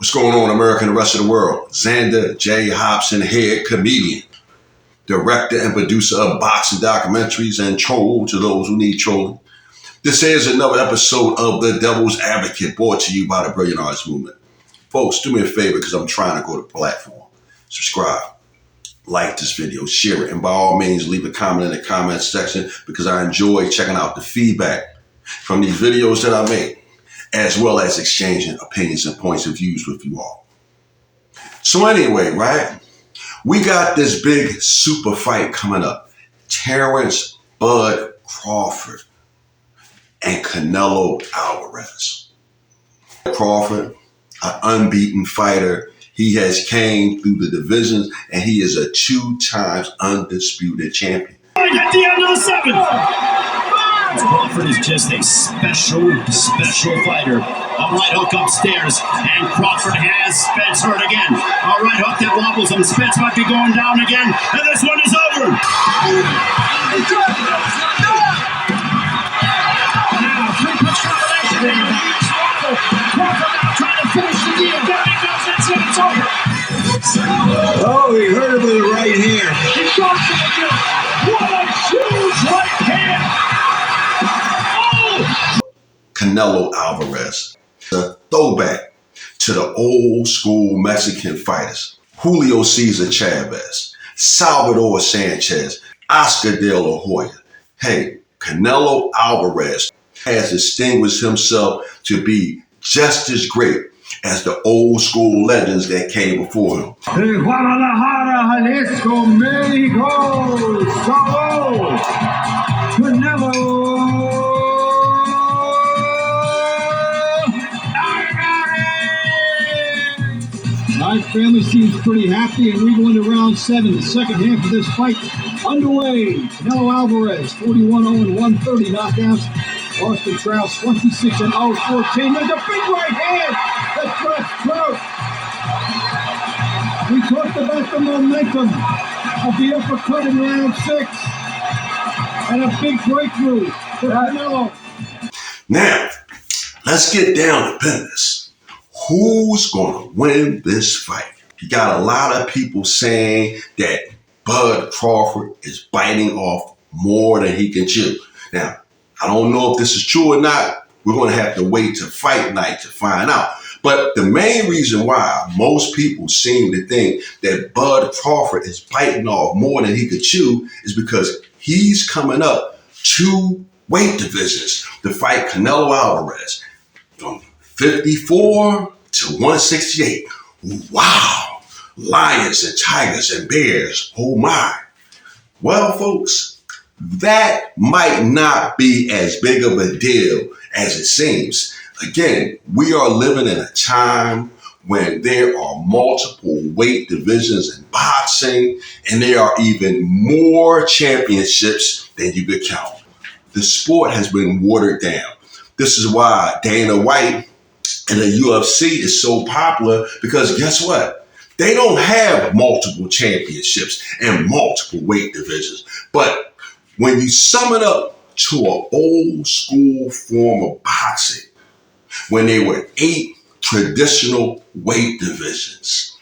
What's going on, America and the rest of the world? Xander J. Hobson here, comedian, director and producer of boxing documentaries and troll to those who need trolling. This is another episode of The Devil's Advocate, brought to you by the Brilliant Arts Movement. Folks, do me a favor because I'm trying to grow the platform. Subscribe, like this video, share it, and by all means, leave a comment in the comments section because I enjoy checking out the feedback from these videos that I make, as well as exchanging opinions and points of views with you all. So anyway, right, we got this big super fight coming up. Terrence Bud Crawford and Canelo Alvarez. Crawford, an unbeaten fighter. He has came through the divisions and he is a 2 times undisputed champion. At the end of the 7th. Crawford is just a special fighter. All right, hook upstairs, and Crawford has Spence hurt again. All right, hook that wobbles him. Spence might be going down again, and this one is over. Now, 3-punch combination. Crawford now trying to finish the deal. There he goes, that's it, it's over. Oh, he hurt him with the right hand. He goes to the kill. What a huge right hand. Canelo Alvarez, the throwback to the old school Mexican fighters. Julio Cesar Chavez, Salvador Sanchez, Oscar De La Hoya. Hey, Canelo Alvarez has distinguished himself to be just as great as the old school legends that came before him. Guadalajara, Jalisco, Mexico, Sao Canelo. My family seems pretty happy, and we go into round 7, the second half of this fight underway. Canelo Alvarez, 41-0 130 knockouts. Austin Trout, 26-0 14. There's a big right hand that crushed Trout. We talked about the momentum of the uppercut in round 6, and a big breakthrough for Canelo. Now, let's get down to business. Who's going to win this fight? You got a lot of people saying that Bud Crawford is biting off more than he can chew. Now, I don't know if this is true or not. We're going to have to wait till fight night to find out. But the main reason why most people seem to think that Bud Crawford is biting off more than he could chew is because he's coming up 2 weight divisions to fight Canelo Alvarez. From 54 to 168. Wow. Lions and tigers and bears. Oh my. Well, folks, that might not be as big of a deal as it seems. Again, we are living in a time when there are multiple weight divisions in boxing, and there are even more championships than you could count. The sport has been watered down. This is why Dana White and the UFC is so popular, because guess what? They don't have multiple championships and multiple weight divisions. But when you sum it up to an old school form of boxing, when there were 8 traditional weight divisions,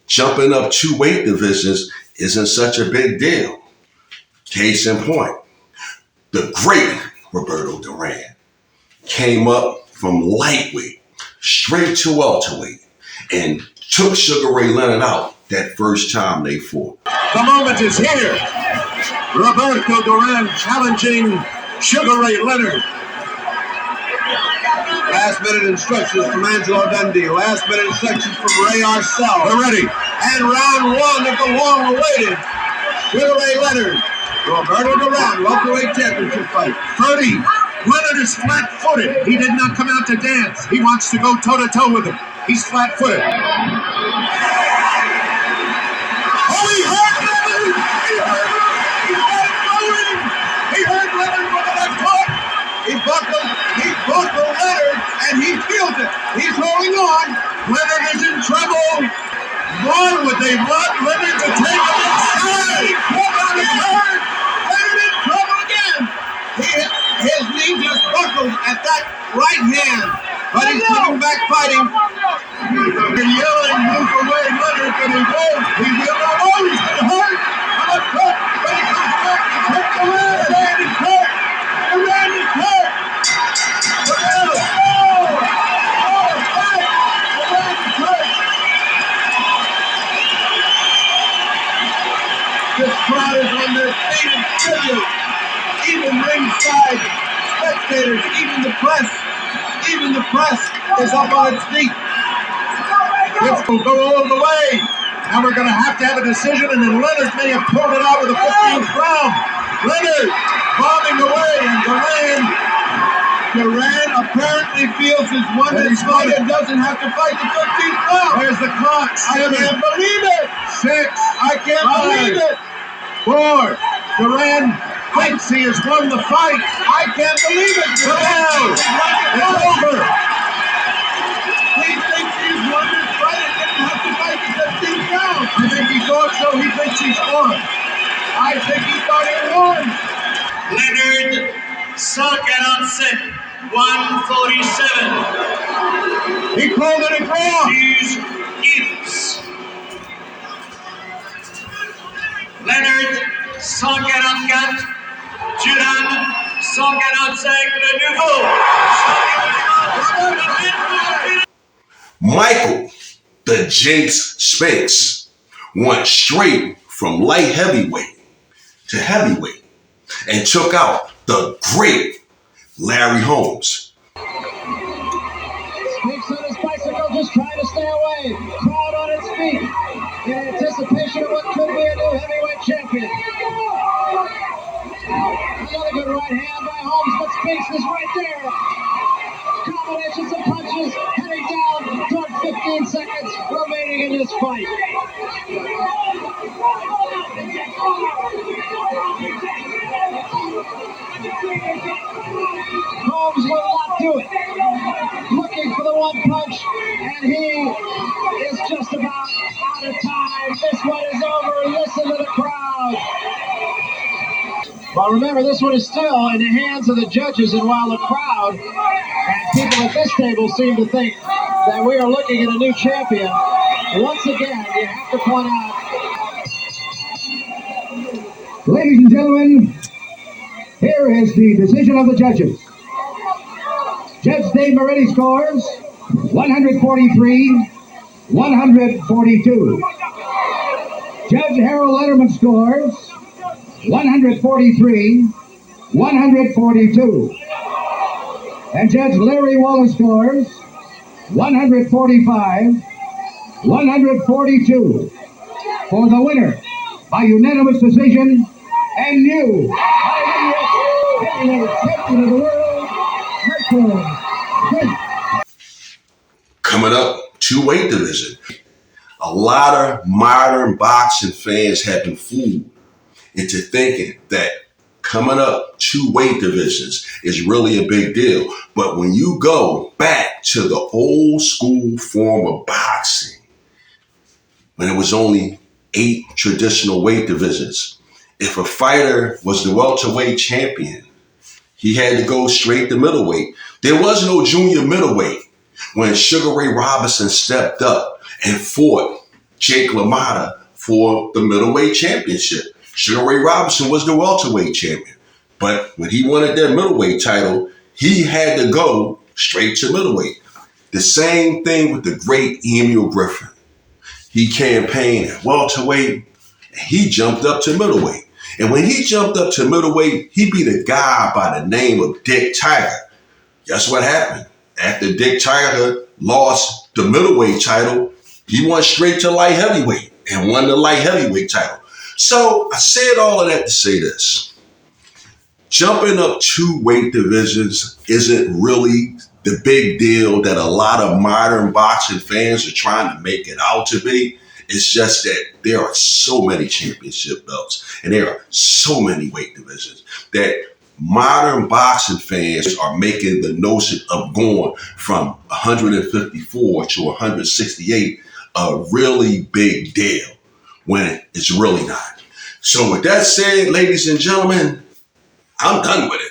jumping up 2 weight divisions isn't such a big deal. Case in point, the great Roberto Duran came up from lightweight straight to welterweight and took Sugar Ray Leonard out that first time they fought. The moment is here. Roberto Duran challenging Sugar Ray Leonard. Last minute instructions from Angelo Dundee. Last minute instructions from Ray Arcel. We're ready. And round 1 of the long-awaited Sugar Ray Leonard, Roberto Duran welterweight championship fight. 30. Leonard is flat-footed. He did not come out to dance. He wants to go toe-to-toe with him. He's flat-footed. Oh, he hurt Leonard! He hurt him! He got it going! He hurt Leonard with the left hook! He buckled Leonard, and he feels it. He's holding on. Leonard is in trouble. Why would they want Leonard to take him inside? Nobody hurt! Leonard in trouble again! His knee just buckled at that right hand, but he's coming back fighting. They're yelling, move away, Leonard, but he won't. He will not. Oh, he's been hurt. I'm a cut, but he comes back. He's hit the red. Durant is hurt. Durant is hurt. Durant, oh, back. Durant is hurt. This crowd is on their feet in tribute. Even ringside spectators, even the press is up on its feet. This will go all the way. Now we're going to have a decision, and then Leonard may have pulled it out with the 15th round. Leonard bombing away, and Durant apparently feels his one this fight and doesn't have to fight the 15th round. Where's the clock? I can't believe it. 6. I can't believe it. 4. Durant thinks he has won the fight. I can't believe it. Durant, it's over. He thinks he's won this fight and didn't have to fight the 15th round. I think he thought so. He thinks he's won. I think he thought he won. Leonard sunk at onset 147. He called it a draw. These Gibbs. Leonard sunk at onset. Judan sunk at onset. Le nouveau. Michael, the Jinx Spinks, went straight from light heavyweight to heavyweight and took out the great Larry Holmes. Spinks on his bicycle, just trying to stay away. Crowd on its feet in anticipation of what could be a new heavyweight champion. Another good right hand by Holmes, but Spinks is right there. Combinations of punches heading down toward 15 seconds remaining in this fight. Holmes will not do it. Looking for the one punch, and he is just about out of time. This one is over. Listen to the crowd. Well, remember, this one is still in the hands of the judges, and while the crowd and people at this table seem to think that we are looking at a new champion, once again, you have to point out. Ladies and gentlemen, here is the decision of the judges. Judge Dave Moretti scores 143-142. Judge Harold Letterman scores 143-142. And Judge Larry Wallace scores 145-142. For the winner, by unanimous decision, and new heavyweight champion of the world, Michael. Coming up, 2-weight division. A lot of modern boxing fans have been fooled into thinking that coming up 2-weight divisions is really a big deal. But when you go back to the old school form of boxing, when it was only 8 traditional weight divisions, if a fighter was the welterweight champion, he had to go straight to middleweight. There was no junior middleweight when Sugar Ray Robinson stepped up and fought Jake LaMotta for the middleweight championship. Sugar Ray Robinson was the welterweight champion. But when he wanted that middleweight title, he had to go straight to middleweight. The same thing with the great Emil Griffin. He campaigned at welterweight, and he jumped up to middleweight. And when he jumped up to middleweight, he beat a guy by the name of Dick Tiger. Guess what happened? After Dick Tiger lost the middleweight title, he went straight to light heavyweight and won the light heavyweight title. So I said all of that to say this. Jumping up 2 weight divisions isn't really the big deal that a lot of modern boxing fans are trying to make it out to be. It's just that there are so many championship belts and there are so many weight divisions that modern boxing fans are making the notion of going from 154 to 168 a really big deal when it's really not. So with that said, ladies and gentlemen, I'm done with it.